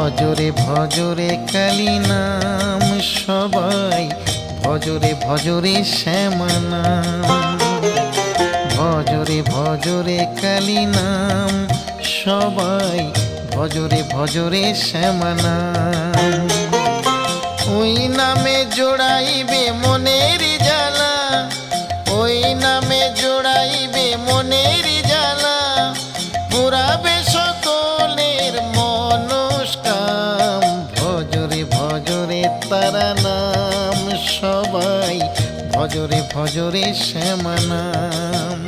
ভজরে ভজরে কালী নাম সবাই, ভজরে ভজরে শ্যামা নাম। ভজরে ভজরে কালী নাম সবাই, ভজরে ভজরে শ্যামা নাম। ওই নামে জোড়াইবে মনের জ্বালা, ওই নামে জোড়াইবে মনের জ্বালা, পুরাবে সকলের মনস্কাম। ভজরে ভজরে তারা নাম সবাই, ভজরে ভজরে শ্যামা নাম।